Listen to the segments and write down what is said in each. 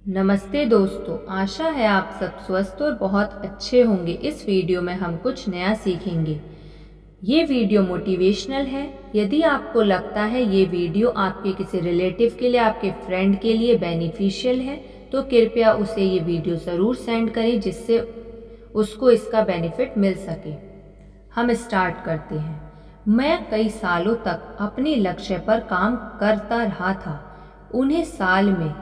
नमस्ते दोस्तों, आशा है आप सब स्वस्थ और बहुत अच्छे होंगे। इस वीडियो में हम कुछ नया सीखेंगे। ये वीडियो मोटिवेशनल है। यदि आपको लगता है ये वीडियो आपके किसी रिलेटिव के लिए, आपके फ्रेंड के लिए बेनिफिशियल है, तो कृपया उसे ये वीडियो ज़रूर सेंड करें जिससे उसको इसका बेनिफिट मिल सके। हम स्टार्ट करते हैं। मैं कई सालों तक अपने लक्ष्य पर काम करता रहा था। उन्हें साल में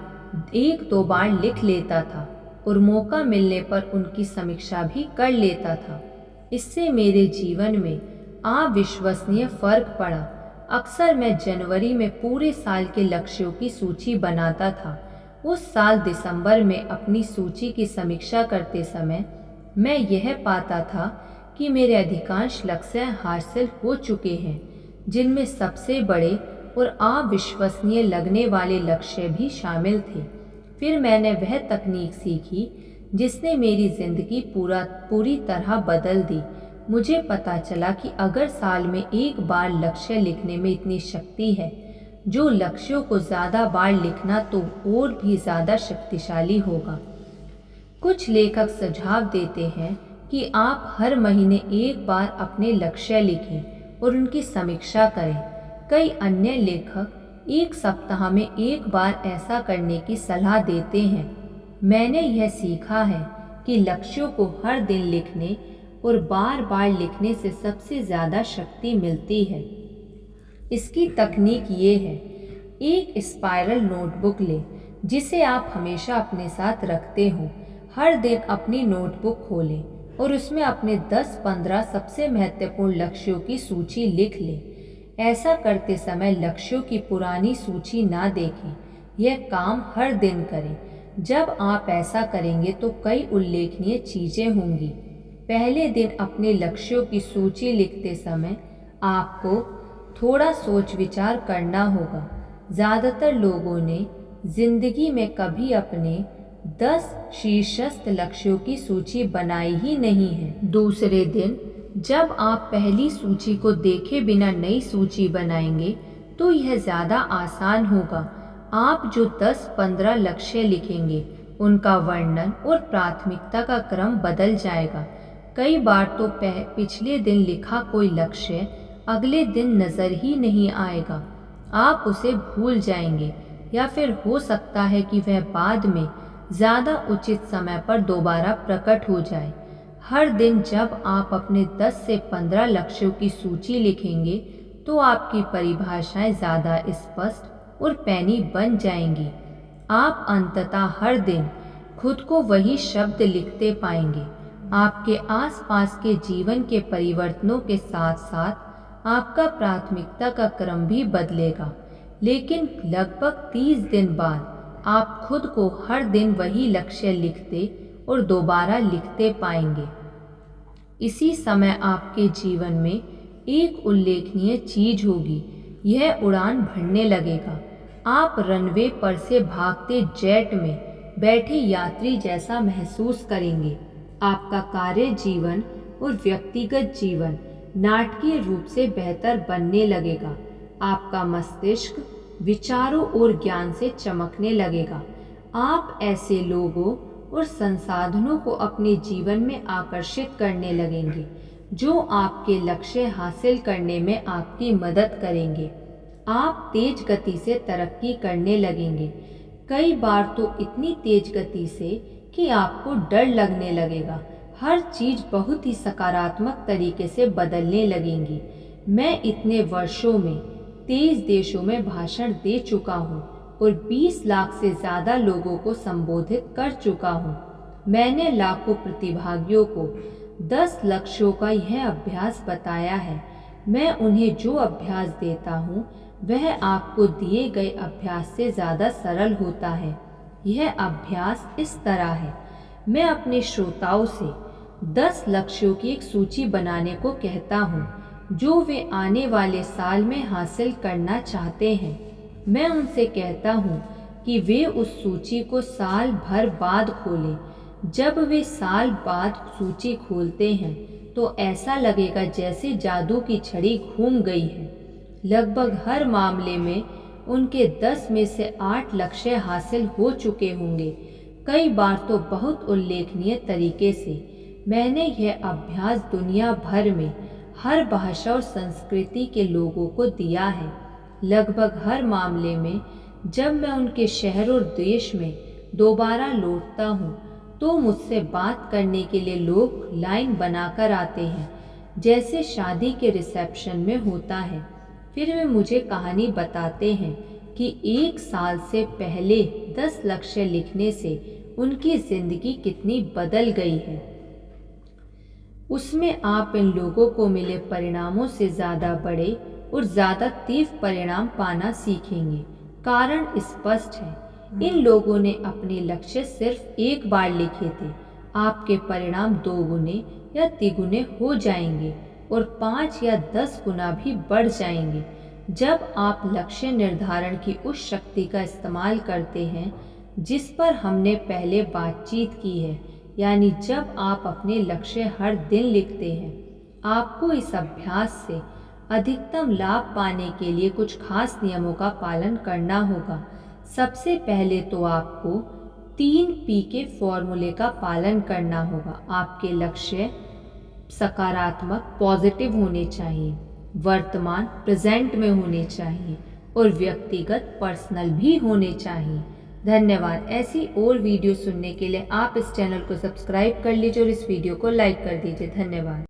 1-2 बार लिख लेता था और मौका मिलने पर उनकी समीक्षा भी कर लेता था। इससे मेरे जीवन में अविश्वसनीय फर्क पड़ा। अक्सर मैं जनवरी में पूरे साल के लक्ष्यों की सूची बनाता था। उस साल दिसंबर में अपनी सूची की समीक्षा करते समय मैं यह पाता था कि मेरे अधिकांश लक्ष्य हासिल हो चुके हैं, जिनमें सबसे बड़े और अविश्वसनीय लगने वाले लक्ष्य भी शामिल थे। फिर मैंने वह तकनीक सीखी जिसने मेरी ज़िंदगी पूरी तरह बदल दी। मुझे पता चला कि अगर साल में एक बार लक्ष्य लिखने में इतनी शक्ति है, जो लक्ष्यों को ज़्यादा बार लिखना तो और भी ज़्यादा शक्तिशाली होगा। कुछ लेखक सुझाव देते हैं कि आप हर महीने एक बार अपने लक्ष्य लिखें और उनकी समीक्षा करें। कई अन्य लेखक एक सप्ताह में एक बार ऐसा करने की सलाह देते हैं। मैंने यह सीखा है कि लक्ष्यों को हर दिन लिखने और बार बार लिखने से सबसे ज़्यादा शक्ति मिलती है। इसकी तकनीक ये है, एक स्पाइरल नोटबुक लें जिसे आप हमेशा अपने साथ रखते हो। हर दिन अपनी नोटबुक खोलें और उसमें अपने 10-15 सबसे महत्वपूर्ण लक्ष्यों की सूची लिख लें। ऐसा करते समय लक्ष्यों की पुरानी सूची ना देखें, यह काम हर दिन करें। जब आप ऐसा करेंगे तो कई उल्लेखनीय चीज़ें होंगी। पहले दिन अपने लक्ष्यों की सूची लिखते समय आपको थोड़ा सोच विचार करना होगा। ज़्यादातर लोगों ने जिंदगी में कभी अपने 10 शीर्षस्थ लक्ष्यों की सूची बनाई ही नहीं है। दूसरे दिन जब आप पहली सूची को देखे बिना नई सूची बनाएंगे तो यह ज़्यादा आसान होगा। आप जो 10-15 लक्ष्य लिखेंगे उनका वर्णन और प्राथमिकता का क्रम बदल जाएगा। कई बार तो पिछले दिन लिखा कोई लक्ष्य अगले दिन नज़र ही नहीं आएगा। आप उसे भूल जाएंगे या फिर हो सकता है कि वह बाद में ज़्यादा उचित समय पर दोबारा प्रकट हो जाए। हर दिन जब आप अपने 10 से 15 लक्ष्यों की सूची लिखेंगे तो आपकी परिभाषाएं ज़्यादा स्पष्ट और पैनी बन जाएंगी। आप अंततः हर दिन खुद को वही शब्द लिखते पाएंगे। आपके आसपास के जीवन के परिवर्तनों के साथ साथ आपका प्राथमिकता का क्रम भी बदलेगा। लेकिन लगभग 30 दिन बाद आप खुद को हर दिन वही लक्ष्य लिखते और दोबारा लिखते पाएंगे। इसी समय आपके जीवन में एक उल्लेखनीय चीज होगी, यह उड़ान भरने लगेगा। आप रनवे पर से भागते जेट में बैठे यात्री जैसा महसूस करेंगे। आपका कार्य जीवन और व्यक्तिगत जीवन नाटकीय रूप से बेहतर बनने लगेगा। आपका मस्तिष्क विचारों और ज्ञान से चमकने लगेगा। आप ऐसे लोगों और संसाधनों को अपने जीवन में आकर्षित करने लगेंगे जो आपके लक्ष्य हासिल करने में आपकी मदद करेंगे। आप तेज गति से तरक्की करने लगेंगे, कई बार तो इतनी तेज गति से कि आपको डर लगने लगेगा। हर चीज बहुत ही सकारात्मक तरीके से बदलने लगेंगी। मैं इतने वर्षों में 23 देशों में भाषण दे चुका हूँ और 20 लाख से ज़्यादा लोगों को संबोधित कर चुका हूँ। मैंने लाखों प्रतिभागियों को 10 लक्ष्यों का यह अभ्यास बताया है। मैं उन्हें जो अभ्यास देता हूँ वह आपको दिए गए अभ्यास से ज़्यादा सरल होता है। यह अभ्यास इस तरह है, मैं अपने श्रोताओं से 10 लक्ष्यों की एक सूची बनाने को कहता हूँ जो वे आने वाले साल में हासिल करना चाहते हैं। मैं उनसे कहता हूँ कि वे उस सूची को साल भर बाद खोलें। जब वे साल बाद सूची खोलते हैं तो ऐसा लगेगा जैसे जादू की छड़ी घूम गई है। लगभग हर मामले में उनके 10 में से 8 लक्ष्य हासिल हो चुके होंगे, कई बार तो बहुत उल्लेखनीय तरीके से। मैंने यह अभ्यास दुनिया भर में हर भाषा और संस्कृति के लोगों को दिया है। लगभग हर मामले में जब मैं उनके शहर और देश में दोबारा लौटता हूँ तो मुझसे बात करने के लिए लोग लाइन बनाकर आते हैं, जैसे शादी के रिसेप्शन में होता है। फिर वे मुझे कहानी बताते हैं कि 1 साल से पहले 10 लक्ष्य लिखने से उनकी जिंदगी कितनी बदल गई है। उसमें आप इन लोगों को मिले परिणामों से ज़्यादा बड़े और ज़्यादा तीव्र परिणाम पाना सीखेंगे। कारण स्पष्ट है, इन लोगों ने अपने लक्ष्य सिर्फ एक बार लिखे थे। आपके परिणाम 2 गुने या तिगुने हो जाएंगे और 5 या 10 गुना भी बढ़ जाएंगे जब आप लक्ष्य निर्धारण की उस शक्ति का इस्तेमाल करते हैं जिस पर हमने पहले बातचीत की है, यानी जब आप अपने लक्ष्य हर दिन लिखते हैं। आपको इस अभ्यास से अधिकतम लाभ पाने के लिए कुछ खास नियमों का पालन करना होगा। सबसे पहले तो आपको 3P के फॉर्मूले का पालन करना होगा। आपके लक्ष्य सकारात्मक पॉजिटिव होने चाहिए, वर्तमान प्रेजेंट में होने चाहिए और व्यक्तिगत पर्सनल भी होने चाहिए। धन्यवाद। ऐसी और वीडियो सुनने के लिए आप इस चैनल को सब्सक्राइब कर लीजिए और इस वीडियो को लाइक कर दीजिए। धन्यवाद।